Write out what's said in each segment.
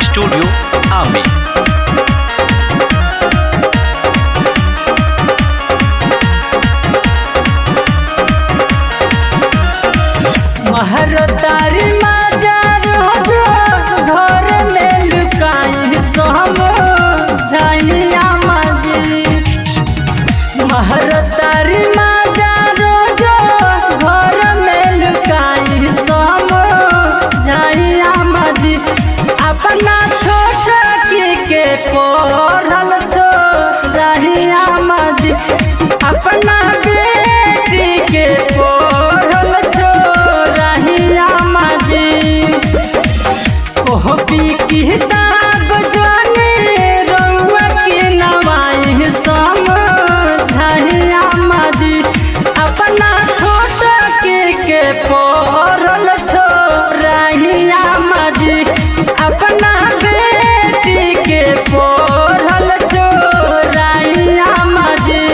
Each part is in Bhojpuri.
रिकॉर्डिंग स्टूडियो आमी। महरतारी माजार घर में लुकाई सब झाइया मजी। महरतारी माजार घर में लुकाई सब झाइया मजी। अपना छोट के पढ़ल छोड़िया मजी। अपना बेटी के पढ़ल छोड़िया मजी। कोहबी की दाग जाने रउआ के नवाई समझिया मजी। अपना छोट के पढ़ल छोड़िया मजी। अपना बेटी के पढ़ल छोड़िया मजी।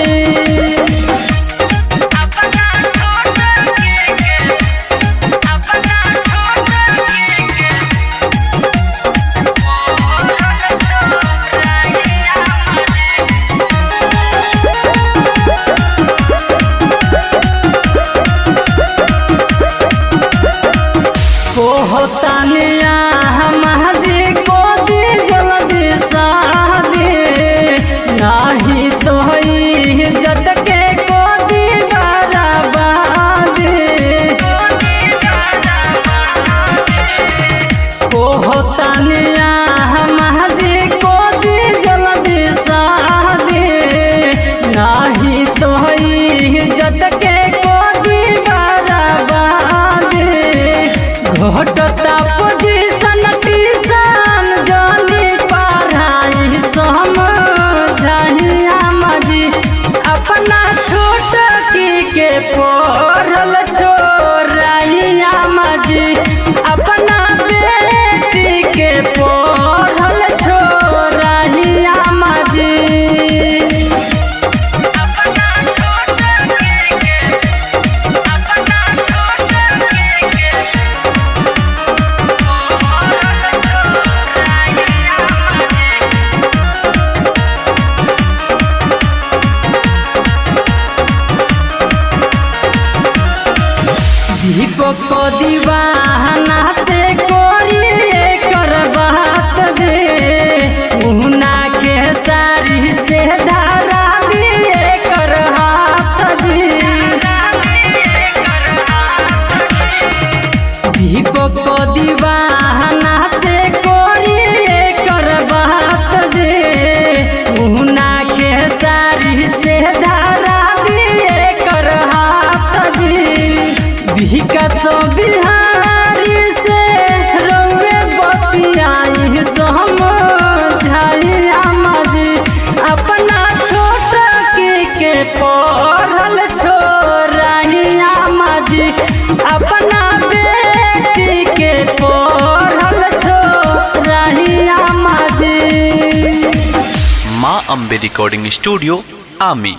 कोहतानिया महजी को दी जल्दी शादी। नाही तो इज्जत के को दी बराबादी। कोहतानिया महजी को दी जल्दी शादी। नाही तो इज्जत के को दी बराबादी। घटता पोजीशन टीसन जानी पढ़ाई समझिया मजी। अपना छोट के पढ़ल छोड़िया मजी। अपना बेटी के पढ़ल छोड़िया मजी। दीपक को दीवाना से कोई कर बात दे। मुहना के सारी से धारा दिए कर हाथ दे। दीपक को दीवाना से कोई कर बात दे। मुहना के सारी से धारा दिए कर हाथ दे। विकास बिहारी से रउए बतियाई समझिया मजी। अपना छोट के पढ़ल छोड़िया मजी। अपना बेटी के पढ़ल छोड़िया मजी। माँ अम्बे रिकॉर्डिंग स्टूडियो आमी।